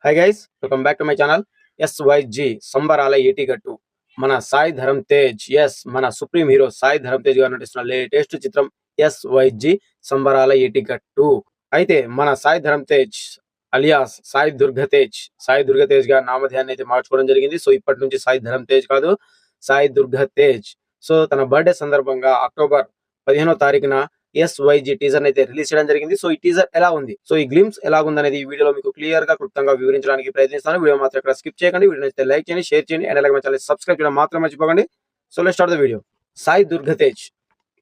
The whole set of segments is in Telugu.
Hi guys, welcome back to my channel. SYG సంబరాల ఏటిగట్టు. మన సాయి ధరమ్ తేజ్, మన సుప్రీం హీరో సాయి ధరమ్ తేజ్ గారు నటిస్తున్న లేటెస్ట్ చిత్రం SYG సంబరాల ఏటిగట్టు. అయితే మన సాయి ధరమ్ తేజ్ అలియాస్ సాయి దుర్గ తేజ్ గారి నామధేయాన్ని అయితే మార్చుకోవడం జరిగింది. సో ఇప్పటి నుంచి సాయి ధరమ్ తేజ్ కాదు, సాయి దుర్గ తేజ్. సో తన బర్త్డే సందర్భంగా అక్టోబర్ 15వ తారీఖున SYG టీజర్ అయితే రిలీజ్ చేయడం జరిగింది. సో ఈ టీజర్ ఎలా ఉంది, సో ఈ గ్లిమ్స్ ఎలా ఉందనేది ఈ వీడియోలో మీకు క్లియర్ గా క్లుప్తంగా వివరించడానికి ప్రయత్నిస్తాను. వీడియో మాత్రం ఇక్కడ స్కిప్ చేయకండి. వీడియో నచ్చితే లైక్ చేయండి, షేర్ చేయండి, అండ్ అలాగే మా ఛానల్ సబ్స్క్రైబ్ చేయడం మాత్రం మర్చిపోకండి. So let's start the video. Sai Durga Tej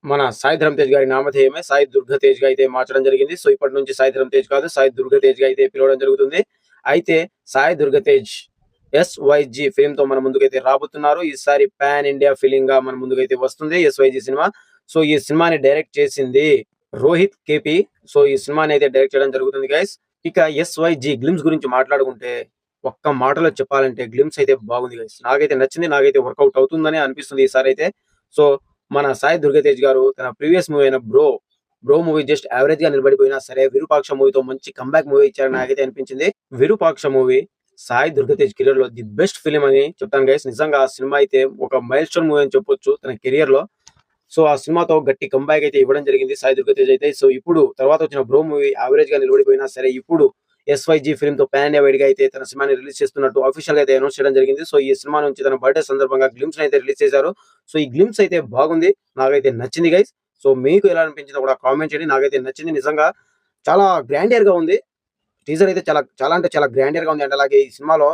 మన సాయి ధరమ్ తేజ్ గారి నామధేయమే సాయి దుర్గ తేజ్ గా అయితే మార్చడం జరిగింది. సో ఇప్పటి నుంచి సాయి ధరమ్ తేజ్ కాదు, సాయి దుర్గ తేజ్ గా అయితే పిలవడం జరుగుతుంది. అయితే సాయి దుర్గ తేజ్ SYG ఫిలిం తో మన ముందుకైతే రాబోతున్నారు. ఈసారి పాన్ ఇండియా ఫిలిం గా మన ముందుకైతే వస్తుంది SYG సినిమా. సో ఈ సినిమాని డైరెక్ట్ చేసింది రోహిత్ కేపీ. సో ఈ సినిమాని అయితే డైరెక్ట్ చేయడం జరుగుతుంది గైస్. ఇక SYG గ్లిమ్స్ గురించి మాట్లాడుకుంటే ఒక్క మాటలో చెప్పాలంటే గ్లిమ్స్ అయితే బాగుంది గైస్. నాకైతే నచ్చింది, నాకైతే వర్కౌట్ అవుతుందని అనిపిస్తుంది ఈసారి అయితే. సో మన సాయి దుర్గతేజ్ గారు తన ప్రీవియస్ మూవీ అయిన బ్రో మూవీ జస్ట్ యావరేజ్ గా నిలబడిపోయినా సరే విరూపాక్ష మూవీతో మంచి కంబ్యాక్ మూవీ ఇచ్చారని నాకైతే అనిపించింది. విరూపాక్ష మూవీ సాయి దుర్గతేజ్ కెరియర్ లో ది బెస్ట్ ఫిలిం అని చెప్తాను గైస్. నిజంగా ఆ సినిమా అయితే ఒక మైల్ స్టోన్ మూవీ అని చెప్పొచ్చు తన కెరియర్ లో. సో ఆ సినిమాతో గట్టి కంబ్యాక్ అయితే ఇవ్వడం జరిగింది సాయి దుర్గతేజ్ అయితే. సో ఇప్పుడు తర్వాత వచ్చిన బ్రో మూవీ యావరేజ్ గా నిలబడిపోయినా సరే ఇప్పుడు SYG ఫిల్మ్ తో పాన్ ఇండియా వైడ్ గా అయితే తన సినిమాని రిలీజ్ చేస్తున్నట్టు అఫీషియల్ గా అయితే అనౌన్స్ చేయడం జరిగింది. సో ఈ సినిమా నుంచి తన బర్త్డే సందర్భంగా గ్లిమ్స్ అయితే రిలీజ్ చేశారు. సో ఈ గ్లిమ్స్ అయితే బాగుంది, నాకైతే నచ్చింది గైస్. సో మీకు ఎలా అనిపించిందో కూడా కామెంట్ చేయండి. నాకైతే నచ్చింది, నిజంగా చాలా గ్రాండియర్ గా ఉంది. టీజర్ అయితే చాలా చాలా అంటే చాలా గ్రాండియర్ గా ఉంది. అండ్ అలాగే ఈ సినిమాలో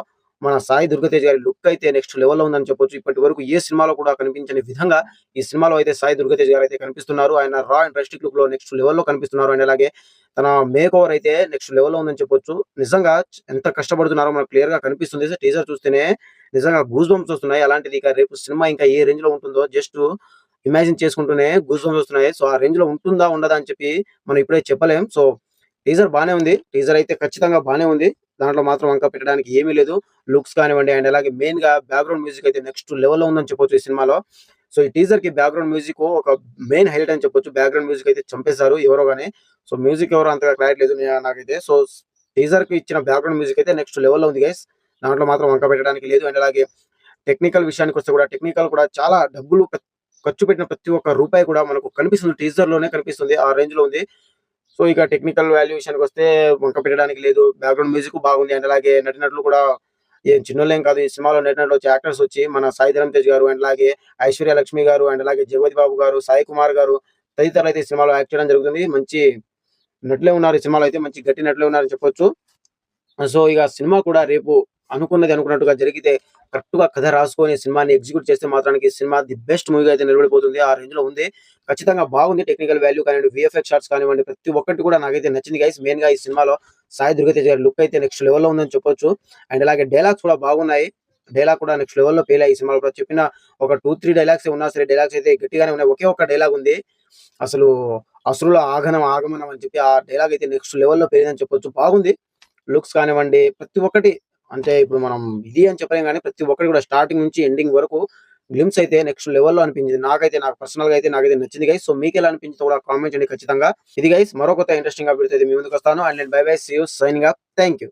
మన సాయి దుర్గతేజ్ గారి లుక్ అయితే నెక్స్ట్ లెవెల్లో ఉందని చెప్పొచ్చు. ఇప్పటి వరకు ఏ సినిమాలో కూడా కనిపించని విధంగా ఈ సినిమాలో అయితే సాయి దుర్గతేజ్ గారు అయితే కనిపిస్తున్నారు. ఆయన రా అండ్ రస్టిక్ లుక్ లో నెక్స్ట్ లెవెల్లో కనిపిస్తున్నారు. అండ్ అలాగే తన మేక్ ఓవర్ అయితే నెక్స్ట్ లెవెల్లో ఉందని చెప్పొచ్చు. నిజంగా ఎంత కష్టపడుతున్నారో మనకు క్లియర్ గా కనిపిస్తుంది. టీజర్ చూస్తేనే నిజంగా గూస్ బంప్స్ వస్తున్నాయి. అలాంటిది ఇక రేపు సినిమా ఇంకా ఏ రేంజ్ లో ఉంటుందో జస్ట్ ఇమాజిన్ చేసుకుంటూనే గూస్ బంప్స్ వస్తున్నాయి. సో ఆ రేంజ్ లో ఉంటుందా ఉండదా అని చెప్పి మనం ఇప్పుడే చెప్పలేం. సో టీజర్ బానే ఉంది, టీజర్ అయితే ఖచ్చితంగా బానే ఉంది. దాంట్లో మాత్రం వంక పెట్టడానికి ఏమీ లేదు. లుక్స్ కానివ్వండి, అండ్ అలాగే మెయిన్ గా బ్యాక్గ్రౌండ్ మ్యూజిక్ అయితే నెక్స్ట్ లెవెల్లో ఉందని చెప్పొచ్చు ఈ సినిమాలో. సో ఈ టీజర్ కి బ్యాక్గ్రౌండ్ మ్యూజిక్ ఒక మెయిన్ హైలైట్ అని చెప్పొచ్చు. బ్యాక్గ్రౌండ్ మ్యూజిక్ అయితే చంపేశారు ఎవరో గానీ. సో మ్యూజిక్ ఎవరో అంతగా క్లారిటీ లేదు నాకైతే. సో టీజర్ కి ఇచ్చిన బ్యాక్గ్రౌండ్ మ్యూజిక్ అయితే నెక్స్ట్ లెవెల్లో ఉంది గైస్. దాంట్లో మాత్రం వంక పెట్టడానికి లేదు. అండ్ అలాగే టెక్నికల్ విషయానికి వస్తే కూడా టెక్నికల్ కూడా చాలా డబ్బులు ఖర్చు పెట్టిన ప్రతి ఒక్క రూపాయి కూడా మనకు కనిపిస్తుంది, టీజర్ లోనే కనిపిస్తుంది. ఆ రేంజ్ లో ఉంది. సో ఇక టెక్నికల్ వాల్యూ విషయానికి వస్తే వంక పెట్టడానికి లేదు. బ్యాక్గ్రౌండ్ మ్యూజిక్ బాగుంది. అండ్ అలాగే నటినట్లు కూడా ఏం చిన్నోళ్ళేం కాదు. ఈ సినిమాలో నటినట్లు వచ్చే యాక్టర్స్ వచ్చి మన సాయి ధరమ్ తేజ్ గారు, అండ్ అలాగే ఐశ్వర్య లక్ష్మి గారు, అండ్ అలాగే జగపతి బాబు గారు, సాయి కుమార్ గారు తదితరులు అయితే ఈ సినిమాలో యాక్ట్ చేయడం జరుగుతుంది. మంచి నటులే ఉన్నారు ఈ సినిమాలో అయితే, మంచి గట్టి నటులే ఉన్నారని చెప్పొచ్చు. సో ఇక సినిమా కూడా రేపు అనుకున్నది అనుకున్నట్టుగా జరిగితే కరెక్ట్ గా కథ రాసుకొని సినిమాని ఎగ్జిక్యూట్ చేస్తే మాత్రానికి సినిమా ది బెస్ట్ మూవీగా అయితే నిలబడిపోతుంది. ఆ రేంజ్ లో ఉంది, ఖచ్చితంగా బాగుంది. టెక్నికల్ వాల్యూ కానివ్వండి, VFX షాట్స్ కానివ్వండి, ప్రతి ఒక్కటి కూడా నాకైతే నచ్చింది గైస్. మెయిన్ గా ఈ సినిమాలో సాయి దుర్గతేజ్ గారి లుక్ అయితే నెక్స్ట్ లెవెల్లో ఉందని చెప్పొచ్చు. అండ్ అలాగే డైలాగ్స్ కూడా బాగున్నాయి. డైలాగ్ కూడా నెక్స్ట్ లెవెల్లో పేలాయి. ఈ సినిమాలో కూడా చెప్పిన ఒక 2-3 డైలాగ్స్ ఉన్నా సరే డైలాగ్స్ అయితే గట్టిగానే ఉన్నాయి. ఒకే ఒక్క డైలాగ్ ఉంది, అసలు అసురుల ఆగమనం అని చెప్పి ఆ డైలాగ్ అయితే నెక్స్ట్ లెవెల్లో పేలిందని చెప్పొచ్చు. బాగుంది. లుక్స్ కానివ్వండి, ప్రతి ఒక్కటి అంటే ఇప్పుడు మనం ఇది అని చెప్పలేం కానీ ప్రతి ఒక్కటి కూడా స్టార్టింగ్ నుంచి ఎండింగ్ వరకు గ్లిమ్స్ అయితే నెక్స్ట్ లెవెల్లో అనిపించింది. నాకు పర్సనల్ గా అయితే నాకైతే నచ్చింది గైస్. సో మీకు ఎలా అనిపించిందో కూడా కామెంట్ చేయండి ఖచ్చితంగా. ఇది గైస్ మరో కొత్త ఇంట్రెస్టింగ్ అప్డేట్ అయితే మీ ముందుకు వస్తాను. And bye bye, see you, signing up. Thank you.